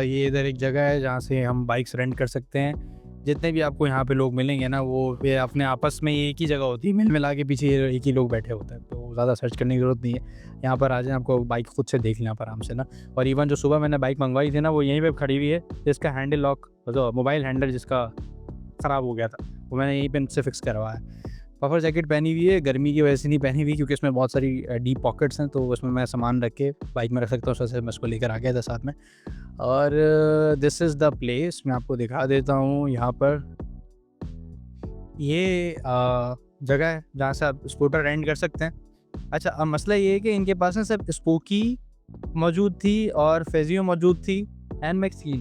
ये इधर एक जगह है जहाँ से हम बाइक्स रेंट कर सकते हैं। जितने भी आपको यहाँ पे लोग मिलेंगे ना, वो ये अपने आपस में एक ही जगह होती है, मिला के पीछे एक ही लोग बैठे होते हैं, तो ज़्यादा सर्च करने की ज़रूरत नहीं है। यहाँ पर आ जाएँ, आपको बाइक खुद से देख लें आप आराम से ना। और इवन जो सुबह मैंने बाइक मंगवाई थी ना, वो यहीं पे खड़ी हुई है, जिसका हैंडल लॉक, जो मोबाइल हैंडल जिसका ख़राब हो गया था, वो मैंने यहीं पे इनसे फिक्स करवाया। पफर जैकेट पहनी हुई है, गर्मी की वजह से नहीं पहनी हुई क्योंकि इसमें बहुत सारी डीप पॉकेट्स हैं, तो उसमें मैं सामान रख के बाइक में रख सकता हूँ। उस वजह से मैं इसको लेकर आ गया था साथ में। और दिस इज़ द प्लेस, मैं आपको दिखा देता हूँ यहाँ पर। ये जगह है जहाँ से आप स्कूटर रेंट कर सकते हैं। अच्छा, अब मसला ये है कि इनके पास ना सिर्फ स्पूकी मौजूद थी और फेजियो मौजूद थी, एनमैक्स थी,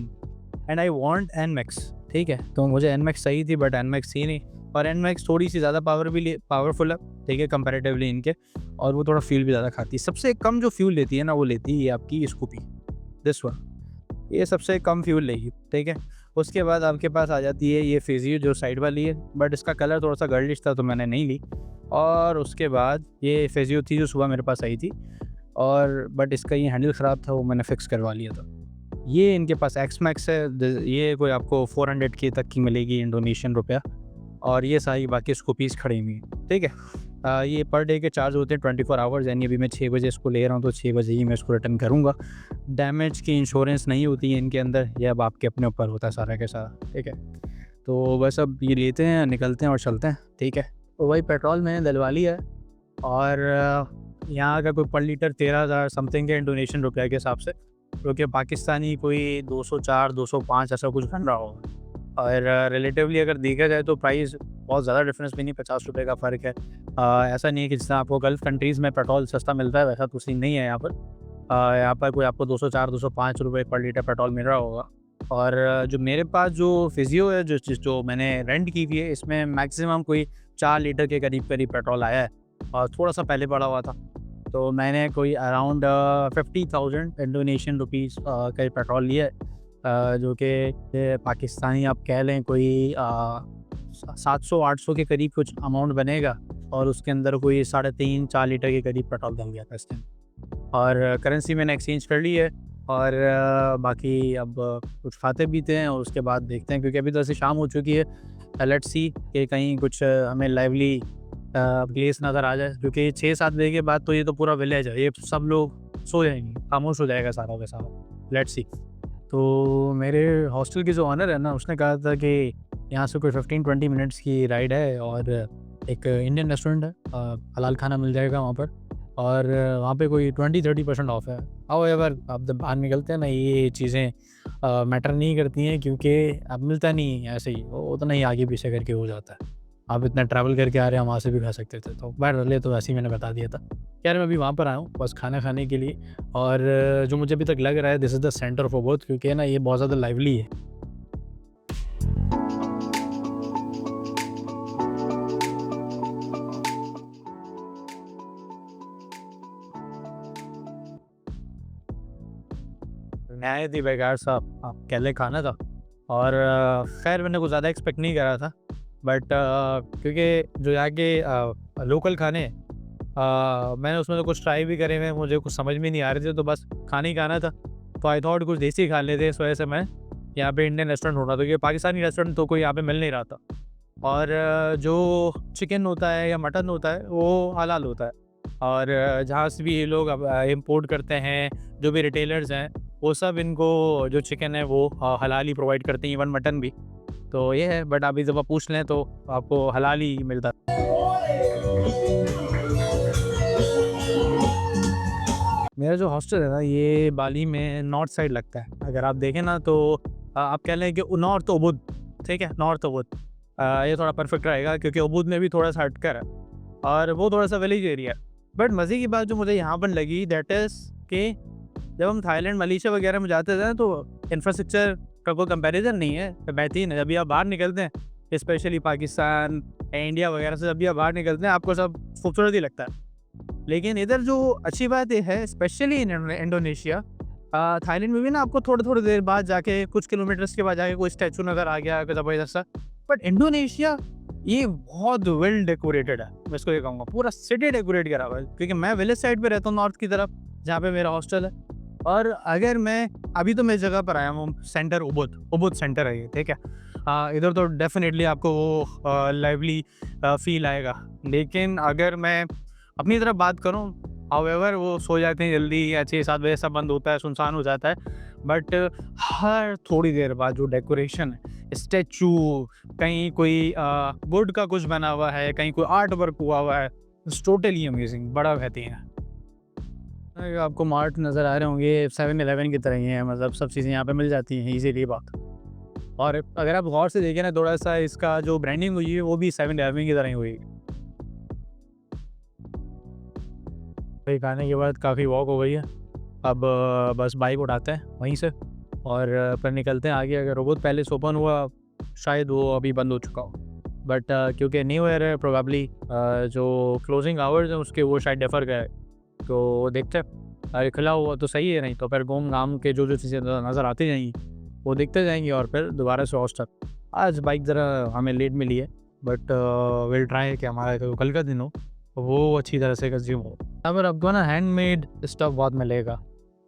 एंड आई वांट एनमैक्स। ठीक है, तो मुझे एनमैक्स सही थी, बट एनमैक्स थी नहीं। और एनमैक्स थोड़ी सी ज़्यादा पावरफुल है, ठीक है, कंपैरेटिवली इनके। और वो थोड़ा फ्यूल भी ज़्यादा खाती है। सबसे कम जो फ्यूल लेती है ना, वो लेती है ये आपकी स्कूपी, दिस वन। ये सबसे कम फ्यूल लेगी, ठीक है। उसके बाद आपके पास आ जाती है ये फिजियो जो साइड वाली है, बट इसका कलर थोड़ा सा गर्लिश था तो मैंने नहीं ली। और उसके बाद ये फिजियो थी जो सुबह मेरे पास आई थी, और बट इसका ये हैंडल ख़राब था, वो मैंने फ़िक्स करवा लिया था। ये इनके पास एक्स मैक्स है, ये कोई आपको 400 के तक की मिलेगी इंडोनेशियन रुपया। और ये सारी बाकी स्कूपीज़ खड़ी हुई हैं, ठीक है। ये पर डे के चार्ज होते हैं 24 आवर्स, यानी अभी मैं 6 बजे इसको ले रहा हूँ तो 6 बजे ही मैं इसको रिटर्न करूँगा। डैमेज की इंश्योरेंस नहीं होती है इनके अंदर, ये अब आपके अपने ऊपर होता है सारा के सारा, ठीक है। तो बस अब ये लेते हैं, निकलते हैं और चलते हैं, ठीक है। तो वही पेट्रोल मैंने डलवा लिया है, और यहाँ का कोई पर लीटर 13,000 समथिंग है इंडोनेशियन रुपया के हिसाब से, जो कि पाकिस्तानी कोई 204 205 ऐसा कुछ बन रहा होगा। और रिलेटिवली अगर देखा जाए तो प्राइस बहुत ज़्यादा डिफरेंस भी नहीं, 50 रुपये का फ़र्क है। ऐसा नहीं है कि जितना आपको गल्फ़ कंट्रीज़ में पेट्रोल सस्ता मिलता है वैसा तो सीन नहीं है यहाँ पर। यहाँ पर कोई आपको 204 205 रुपये पर लीटर पेट्रोल मिल रहा होगा। और जो मेरे पास जो फिजियो है, जो मैंने रेंट की हुई है, इसमें मैक्सिमम कोई 4 लीटर के करीब करीब पेट्रोल आया है, और थोड़ा सा पहले पड़ा हुआ था। तो मैंने कोई अराउंड 50,000 इंडोनेशियन रुपीज़ का पेट्रोल लिया है, जो कि पाकिस्तानी आप कह लें कोई 700-800 के करीब कुछ अमाउंट बनेगा। और उसके अंदर कोई 3.5-4 लीटर के करीब पेट्रोल डल गया था इस टाइम। और करेंसी मैंने एक्सचेंज कर ली है, और बाकी अब कुछ खाते पीते हैं और उसके बाद देखते हैं, क्योंकि अभी तो ऐसे शाम हो चुकी है। लेट्स सी कि कहीं कुछ हमें लाइवली प्लेस नज़र आ जाए, क्योंकि 6-7 बजे के बाद तो ये तो पूरा विलेज है, ये सब लोग सो जाएंगे, खामोश हो जाएगा सारा का सारा। Let's see. तो मेरे हॉस्टल की जो ऑनर है ना, उसने कहा था कि यहाँ से कोई 15-20 मिनट्स की राइड है, और एक इंडियन रेस्टोरेंट है, हलाल खाना मिल जाएगा वहाँ पर। और वहाँ पे कोई 20-30% ऑफ है। हाउएवर आप जब बाहर निकलते हैं ना, ये चीज़ें मैटर नहीं करती हैं, क्योंकि अब मिलता नहीं है ऐसे ही, वो उतना ही आगे पीछे करके हो जाता है। आप इतना ट्रैवल करके आ रहे हैं, वहाँ से भी खा सकते थे, तो बहरहाल तो वैसे ही मैंने बता दिया था। यार मैं अभी वहाँ पर आया हूँ बस खाना खाने के लिए, और जो मुझे अभी तक लग रहा है this is the centre for both, क्योंकि है ना ये बहुत ज़्यादा लाइवली है। नहाए थी बेकार साहब, आप कह लें खाना था। और खैर मैंने कुछ ज़्यादा एक्सपेक्ट नहीं करा था, बट क्योंकि जो यहाँ के लोकल खाने हैं, मैंने उसमें तो कुछ ट्राई भी करे हुए हैं, मुझे कुछ समझ में नहीं आ रहे थे, तो बस खाना ही खाना था। तो आई थॉट कुछ देसी खा लेते, इस वजह से मैं यहाँ पे इंडियन रेस्टोरेंट ढूंढ रहा था, क्योंकि पाकिस्तानी रेस्टोरेंट तो कोई यहाँ पे मिल नहीं रहा था। और जो चिकन होता है या मटन होता है वो हलाल होता है। और जहाँ से भी ये लोग अब इम्पोर्ट करते हैं, जो भी रिटेलर्स हैं, वो सब इनको जो चिकन है वो हलाल ही प्रोवाइड करते हैं, इवन मटन भी। तो ये है, बट अभी जब आप पूछ लें तो आपको हलाल ही मिलता है। मेरा जो हॉस्टल है ना, ये बाली में नॉर्थ साइड लगता है। अगर आप देखें ना तो आप कह लें कि नॉर्थ उबुद, ठीक है, नॉर्थ उबुद। ये थोड़ा परफेक्ट रहेगा, क्योंकि उबुद में भी थोड़ा सा हटकर है, और वो थोड़ा सा विलेज एरिया है। बट मज़े की बात जो मुझे यहाँ पर लगी, दैट इज़ कि जब हम थाईलैंड मलेशिया वगैरह में जाते थे ना, तो इंफ्रास्ट्रक्चर का कोई कंपैरिजन नहीं है, बेहतरीन है। जब भी आप बाहर निकलते हैं, स्पेशली पाकिस्तान इंडिया वगैरह से, जब भी आप बाहर निकलते हैं आपको सब खूबसूरत ही लगता है। लेकिन इधर जो अच्छी बात ये है, स्पेशली इन इंडोनेशिया, थाईलैंड में भी ना आपको थोड़ी थोड़ी देर बाद जाके, कुछ किलोमीटर्स के बाद जाके कोई स्टैचू नज़र आ गया ज़बरदस्त सा। बट इंडोनेशिया ये बहुत वेल डेकोरेटेड है, मैं इसको ये कहूँगा, पूरा सिटी डेकोरेट करा हुआ है। क्योंकि मैं विलेज साइड पे रहता हूँ, नॉर्थ की तरफ, जहाँ पे मेरा हॉस्टल है। और अगर मैं अभी तो मैं जगह पर आया हूँ सेंटर उबुद सेंटर है ये, ठीक है। इधर तो डेफिनेटली आपको वो लाइवली फील आएगा। लेकिन अगर मैं अपनी तरफ बात करूँ, हाउएवर वो सो जाते हैं जल्दी या 6-7 बजे सब बंद होता है, सुनसान हो जाता है। बट हर थोड़ी देर बाद जो डेकोरेशन है, स्टैचू, कहीं कोई वुड का कुछ बना हुआ है, कहीं कोई आर्ट वर्क हुआ हुआ है, इट्स टोटली अमेजिंग, बड़ा बेहतरीन है। आपको मार्ट नज़र आ रहे होंगे, 7-Eleven की तरह ही है, मतलब सब चीज़ें यहाँ पे मिल जाती हैं इजीली बात। और अगर आप गौर से देखें ना, थोड़ा-सा इसका जो ब्रांडिंग हुई है वो भी 7-Eleven की तरह ही हुई है। वही खाने के बाद काफ़ी वॉक हो गई है। अब बस बाइक उठाते हैं वहीं से और फिर निकलते हैं आगे। अगर रोबोट पैलेस ओपन हुआ, शायद वो अभी बंद हो चुका हो। बट क्योंकि न्यू ईयर है, प्रोबेबली जो क्लोजिंग आवर्स हैं उसके वो शायद डिफ़र गए। तो देखते हैं, अगर खुला हुआ तो सही है, नहीं तो फिर घूम-घाम के जो चीज़ें नज़र आती जाएँगी वो देखते जाएँगे और फिर दोबारा से हॉस्टल। आज बाइक ज़रा हमें लेट मिली है, बट विल ट्राई कि हमारा जो कल का दिन हो वो अच्छी तरह से कंज़्यूम हो। यहाँ पर आपको ना हैंडमेड स्टफ़ बहुत मिलेगा,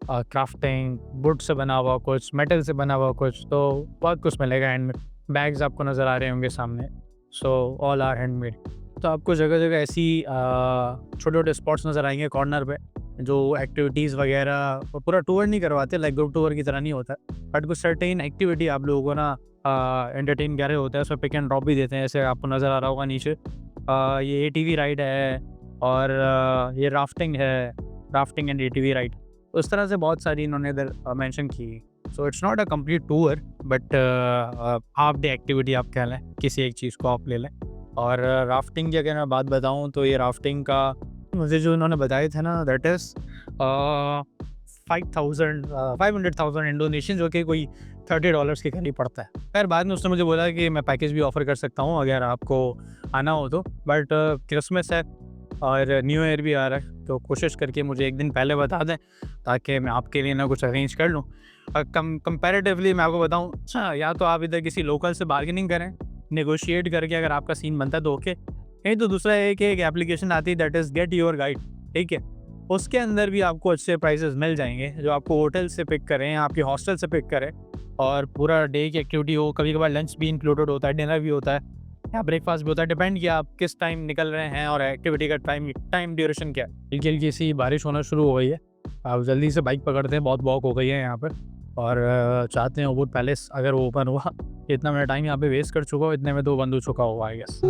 क्राफ्टिंग, वुड से बना हुआ कुछ, मेटल से बना हुआ कुछ, तो बहुत कुछ मिलेगा हैंडमेड। बैग्स आपको नज़र आ रहे होंगे सामने, सो ऑल आर हैंडमेड। तो आपको जगह-जगह ऐसी छोटे-छोटे स्पॉट्स नज़र आएँगे कॉर्नर पे, जो एक्टिविटीज़ वगैरह पूरा टूर नहीं करवाते, लाइक ग्रुप टूर की तरह नहीं होता, बट कुछ सर्टेन एक्टिविटी आप लोगों को ना एंटरटेन कर रहे होते हैं, उसमें पिक एंड ड्रॉप भी देते हैं। जैसे आपको नज़र आ रहा होगा नीचे, ये एटीवी राइड है और ये राफ्टिंग एंड एटीवी राइड। उस तरह से बहुत सारी इन्होंने इधर मेंशन की। So it's not a complete tour, but half day activity आप कह लें, किसी एक चीज़ को आप ले लें। और राफ्टिंग की अगर मैं बात बताऊँ तो ये राफ्टिंग का मुझे जो इन्होंने बताए थे ना, दैट इज़ 500,000 इंडोनेशियन, जो कि कोई $30 के करीब पड़ता है। खैर बाद में उसने मुझे बोला कि मैं पैकेज भी ऑफ़र कर सकता हूँ अगर आपको आना हो तो, बट क्रिसमस है और न्यू ईयर भी आ रहा है, तो कोशिश करके मुझे एक दिन पहले बता दें ताकि मैं आपके लिए ना कुछ अरेंज कर लूँ। कंपैरेटिवली मैं आपको बताऊँ, अच्छा, या तो आप इधर किसी लोकल से बार्गेनिंग करें, नेगोशिएट करके अगर आपका सीन बनता है तो ओके, नहीं तो दूसरा है कि एक एप्लीकेशन आती है that is get your guide, ठीक है? उसके अंदर भी आपको अच्छे प्राइसेस मिल जाएँगे, जो आपको होटल से पिक करें, आपके हॉस्टल से पिक करें और पूरा डे की एक्टिविटी हो। कभी-कभार लंच भी इंक्लूडेड होता है, डिनर भी होता है या ब्रेकफास्ट भी होता है, डिपेंड किया आप किस टाइम निकल रहे हैं और एक्टिविटी का टाइम ड्यूरेशन क्या है। हल्की-हल्की सी बारिश होना शुरू हो गई है, आप जल्दी से बाइक पकड़ते हैं, बहुत वॉक हो गई है यहाँ पर और चाहते हैं उबुड पैलेस अगर वो ओपन हुआ, इतना मेरा टाइम यहाँ पे वेस्ट कर चुका हूँ, इतने में तो वो बंद हो चुका होगा आई गेस।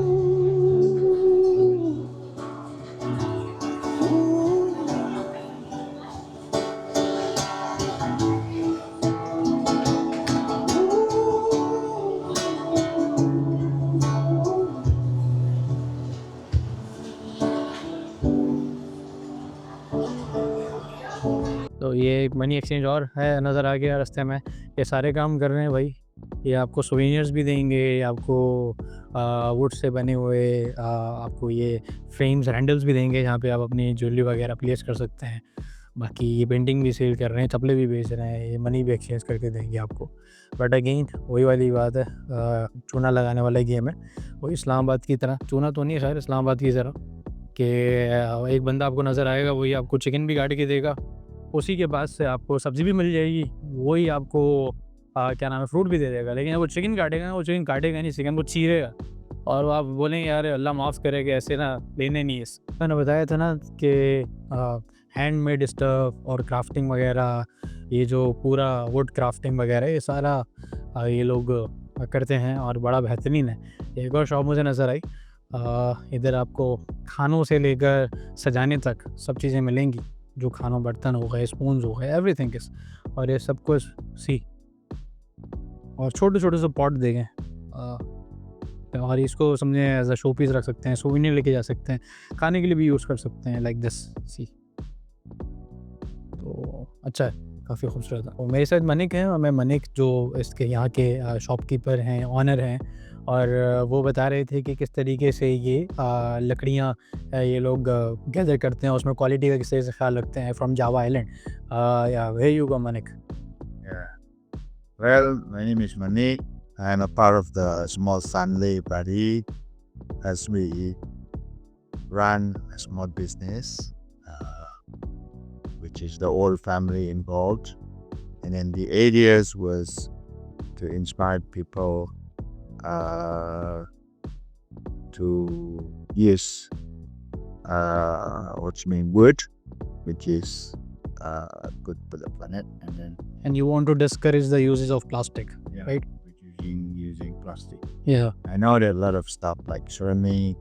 तो ये मनी एक्सचेंज और है, नज़र आ गया रास्ते में। ये सारे काम कर रहे हैं भाई। ये आपको सोवेनिर्स भी देंगे, आपको वुड से बने हुए आपको ये फ्रेम्स हैंडल्स भी देंगे, जहाँ पे आप अपनी ज्वेलरी वगैरह प्लेस कर सकते हैं। बाकी ये पेंटिंग भी सेल कर रहे हैं, चप्पलें भी बेच रहे हैं, ये मनी भी एक्सचेंज करके देंगे आपको। बट अगेन वही वाली बात है, चूना लगाने वाला गेम है। वही इस्लामाबाद की तरह, चूना तो नहीं है खैर, इस्लामाबाद की तरह कि एक बंदा आपको नज़र आएगा, वही आपको चिकन भी काट के देगा, उसी के पास से आपको सब्ज़ी भी मिल जाएगी, वही आपको क्या नाम है, फ्रूट भी दे देगा। लेकिन वो चिकन काटेगा ना, वो चिकन काटेगा नहीं, चिकन को चीरेगा और आप बोलेंगे यार अल्लाह माफ़ करे कि ऐसे ना लेने नहीं है। मैंने बताया था ना कि हैंडमेड स्टफ़ और क्राफ्टिंग वगैरह, ये जो पूरा वुड क्राफ्टिंग वगैरह, ये सारा ये लोग करते हैं और बड़ा बेहतरीन है। एक और शॉप मुझे नज़र आई, इधर आपको खानों से लेकर सजाने तक सब चीज़ें मिलेंगी, जो खानों बर्तन हो गए, स्पून्स हो गए, एवरीथिंग इज़, और ये सब कुछ सी और छोटे-छोटे से पॉट देंगे और इसको समझें एज़ अ शो पीस रख सकते हैं, सोवेनिर लेके जा सकते हैं, खाने के लिए भी यूज़ कर सकते हैं, लाइक दिस सी। तो अच्छा है, काफ़ी खूबसूरत है। और मेरे साथ मनिक हैं और मैं मनिक जो इसके यहाँ के शॉपकीपर हैं, ऑनर हैं, और वो बता रहे थे कि किस तरीके से ये लकड़ियाँ ये लोग गैदर करते हैं, उसमें क्वालिटी का किस तरह से ख्याल रखते हैं फ्रॉम जावा आइलैंड। या where you go Manik? Yeah. Well, my name is Manik. I'm a part of the small family party as we run a small business. which is the old family involved. And then the ideas was to inspire people to use wood, which is good for the planet, and then And you want to discourage the uses of plastic, yeah, right? using plastic. Yeah. I know there are a lot of stuff like ceramic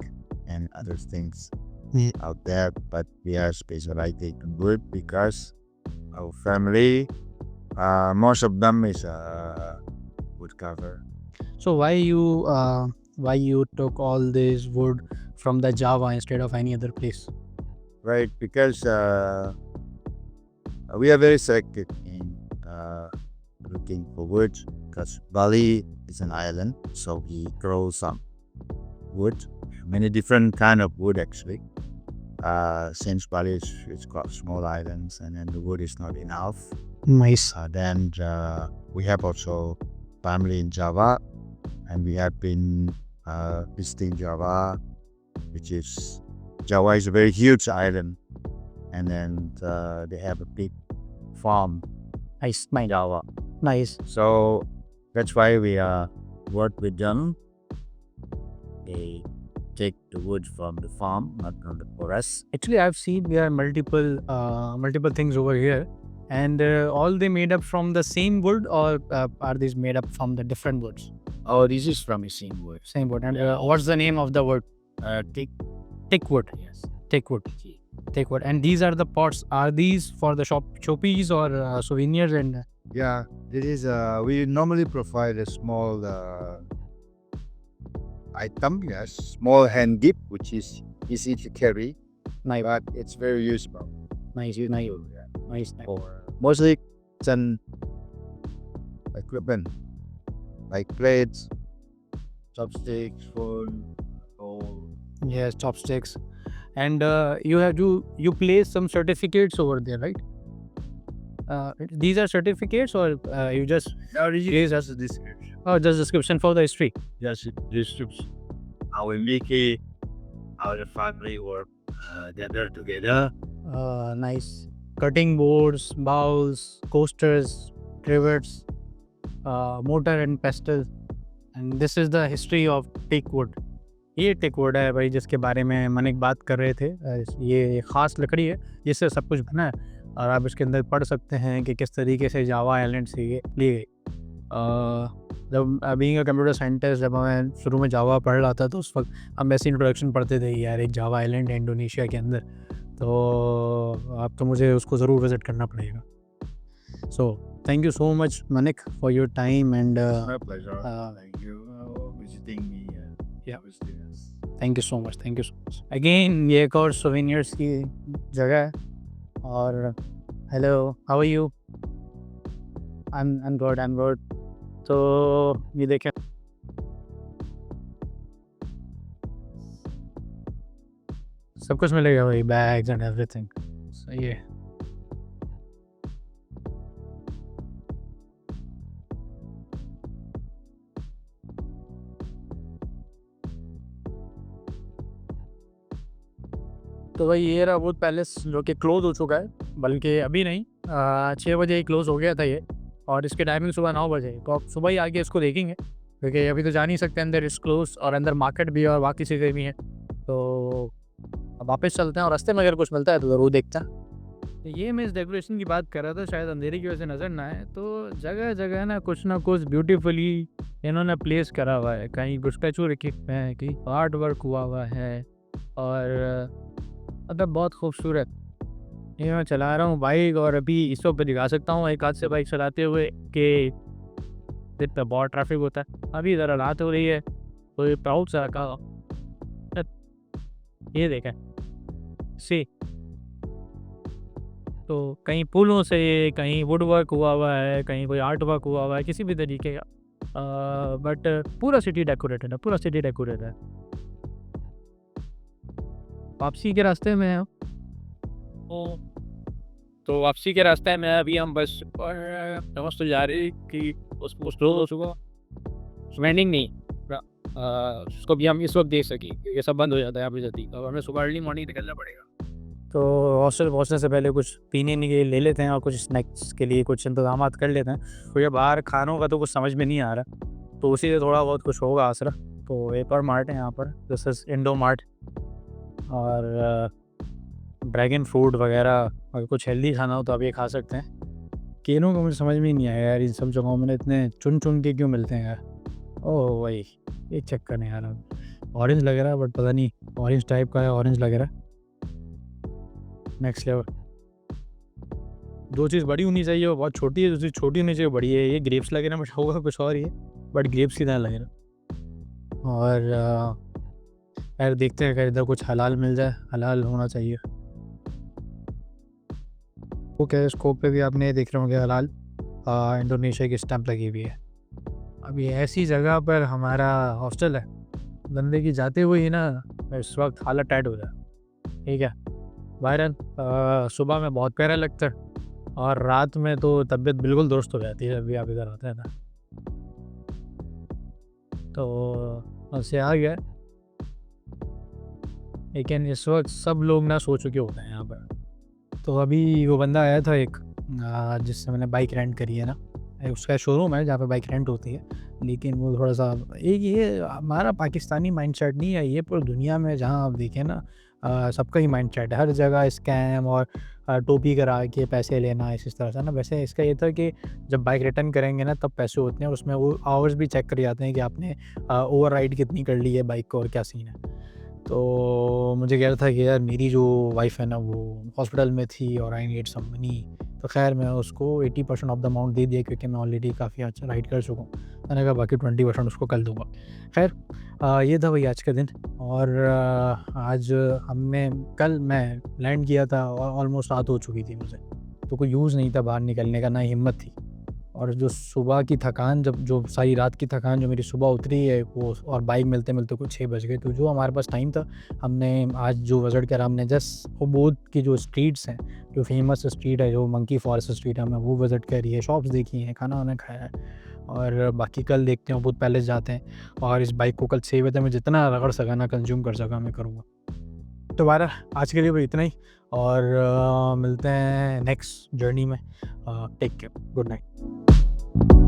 and other things Yeah. out there, but we are specializing in wood because our family, most of them is wood cover. So why you took all this wood from the Java instead of any other place? Right, because we are very selective in looking for wood because Bali is an island, so we grow some wood, many different kind of wood actually. Since Bali is got small islands and then the wood is not enough, Nice. then we have also family in Java, and we have been visiting Java, which is Java is a very huge island, and then they have a big farm Nice. in Java. Nice. So that's why we work with them. They take the wood from the farm, not from the forest. Actually, I've seen there are multiple things over here, and all they made up from the same wood, or are these made up from the different woods? Oh, this is from the same wood. Same wood. And what's the name of the wood? Thick. Thick wood. Yes. Thick wood. Thick wood. And these are the pots. Are these for the showpiece or souvenirs? And Yeah, this is we normally provide a small item, yes, small hand gift, which is easy to carry, nice, but it's very useful. nice. For mostly it's an equipment like plates, chopsticks, spoon, bowl. Yes, chopsticks. And you place some certificates over there, right? These are certificates, or you just Now this is just a description. just description for the history. Just a description. How we make it, how the family work together. Nice. Cutting boards, bowls, coasters, rivets, mortar and pestle. And this is the history of teak wood. ये take would है भाई, जिसके बारे में मनिक बात कर रहे थे। ये ख़ास लकड़ी है जिससे सब कुछ बना है, और आप इसके अंदर पढ़ सकते हैं कि किस तरीके से जावा आइलैंड से ये ली गई। जब बीइंग अ कंप्यूटर साइंटिस्ट, जब मैं शुरू में जावा पढ़ रहा था, तो उस वक्त हम ऐसी इंट्रोडक्शन पढ़ते थे यार, एक जावा आइलैंड है इंडोनेशिया के अंदर, तो अब तो मुझे उसको ज़रूर विज़िट करना पड़ेगा। So thank you so much Manik for your time, and My pleasure. Thank you visiting me. Yeah. Visiting us. Thank you so much, thank you so much again. ये एक और सोवेनियर्स की जगह है। और hello, how are you? I am good. तो ये देखें, सब कुछ मिलेगा भाई, बैग्स एंड एवरीथिंग। सही है। तो भाई ये रहा वो पैलेस जो कि क्लोज़ हो चुका है, बल्कि अभी नहीं, 6 बजे ही क्लोज़ हो गया था ये, और इसकी टाइमिंग सुबह 9 बजे है। तो आप सुबह ही आके इसको देखेंगे, क्योंकि अभी तो जा नहीं सकते, अंदर इस क्लोज़, और अंदर मार्केट भी है और बाकी चीज़ें भी हैं। तो अब वापस चलते हैं, और रास्ते में अगर कुछ मिलता है तो ज़रूर देखते हैं। तो ये मैं इस डेकोरेशन की बात कर रहा था, शायद अंधेरे की वजह से नज़र ना आए, तो जगह जगह ना कुछ ब्यूटीफुली इन्होंने प्लेस करा हुआ है। कहीं स्टैचू रखे हुए हैं, कहीं आर्ट वर्क हुआ है, और मतलब बहुत खूबसूरत। ये मैं चला रहा हूँ बाइक, और अभी इस वक्त दिखा सकता हूँ एक हाथ से बाइक चलाते हुए कि दिन पे बहुत ट्रैफिक होता है। अभी ज़रा रात हो रही है, तो ये प्राउड सा का ये देखें सी, तो कहीं पुलों से, कहीं वुड वर्क हुआ है, कहीं कोई आर्ट वर्क हुआ है, किसी भी तरीके का, बट पूरा सिटी डेकोरेटेड है, पूरा सिटी डेकोरेटेड है। वापसी के रास्ते में है। तो वापसी के रास्ते में अभी हम बस समझ तो जा रहे कि उसको स्लो हो चुका, स्वेंडिंग नहीं, उसको भी हम इस वक्त देख सकें, ये सब बंद हो जाता है यहाँ पे जल्दी, तो हमें सुबह अर्ली मॉर्निंग निकलना पड़ेगा। तो हॉस्टल पहुँचने से पहले कुछ पीने के लिए ले लेते हैं और कुछ स्नैक्स के लिए कुछ इंतजामात कर लेते हैं, क्योंकि बाहर खानों का तो कुछ समझ में नहीं आ रहा, तो उसी से थोड़ा बहुत कुछ होगा आसरा। तो एक और मार्ट है यहाँ पर, दिस इज़ इंडो मार्ट, और ड्रैगन फ्रूट वगैरह, अगर कुछ हेल्दी खाना हो तो आप ये खा सकते हैं। केलों का मुझे समझ में ही नहीं आया यार, इन सब जगहों में इतने चुन चुन के क्यों मिलते हैं यार। ओह भाई, ये चक्कर नहीं यार, ऑरेंज लग रहा है बट पता नहीं ऑरेंज टाइप का है, ऑरेंज लग रहा है, नेक्स्ट लेवल। दो चीज़ बड़ी होनी चाहिए वो बहुत छोटी है, दूसरी छोटी होनी चाहिए बड़ी है। ये ग्रेप्स लग रहे हैं बट होगा कुछ और ही है, बट ग्रेप्स की तरह लग रहा। और यार देखते हैं अगर इधर कुछ हलाल मिल जाए, हलाल होना चाहिए। वो क्या स्कोप पे भी आपने देख रहे होंगे हलाल इंडोनेशिया की स्टैंप लगी हुई है। अब ये ऐसी जगह पर हमारा हॉस्टल है, बंदे की जाते हुए ही ना इस वक्त हालत टाइट हो जाए। ठीक है बहरहाल, सुबह में बहुत प्यारा लगता है और रात में तो तबीयत बिल्कुल दुरुस्त हो जाती है जब भी आप इधर आते हैं ना। तो ऐसे आ गया, लेकिन इस वक्त सब लोग ना सो चुके होते हैं यहाँ पर। तो अभी वो बंदा आया था एक, जिससे मैंने बाइक रेंट करी है ना, उसका शोरूम है जहाँ पे बाइक रेंट होती है, लेकिन वो थोड़ा सा एक ये हमारा पाकिस्तानी माइंडसेट नहीं है, ये पूरी दुनिया में जहाँ आप देखें ना सबका ही माइंडसेट है, हर जगह स्कैम और टोपी करा के पैसे लेना इस तरह से ना। वैसे इसका ये था कि जब बाइक रिटर्न करेंगे ना तब पैसे होते हैं और उसमें वो आवर्स भी चेक कर जाते हैं कि आपने ओवर राइड कितनी कर ली है बाइक को और क्या सीन है। तो मुझे कह रहा था कि यार मेरी जो वाइफ़ है ना वो हॉस्पिटल में थी और आई नीड सम मनी, तो खैर मैं उसको 80% ऑफ द अमाउंट दे दिया क्योंकि मैं ऑलरेडी काफ़ी अच्छा राइड कर चुका हूँ। मैंने कहा बाकी 20% उसको कल दूँगा। खैर ये था भाई आज का दिन। और आज कल मैं लैंड किया था और ऑलमोस्ट रात हो चुकी थी मुझे, तो कोई यूज़ नहीं था बाहर निकलने का, ना हिम्मत थी। और जो सुबह की थकान, जब जो सारी रात की थकान जो मेरी सुबह उतरी है वो, और बाइक मिलते मिलते कुछ 6 बज गए, तो जो हमारे पास टाइम था हमने आज जो विज़िट करा, हमने जस्ट उबोध की जो स्ट्रीट्स हैं, जो फेमस स्ट्रीट है जो मंकी फॉरेस्ट स्ट्रीट है, हमने वो विज़िट करी है, शॉप्स देखी हैं, खाना वाना खाया है। और बाकी कल देखते हैं, उबोध पैलेस जाते हैं और इस बाइक को कल 6 बजे मैं जितना रगड़ सका ना, कंज्यूम कर सका मैं करूँगा। तो बहरहाल आज के लिए वो इतना ही, और मिलते हैं नेक्स्ट जर्नी में। Take care, good night.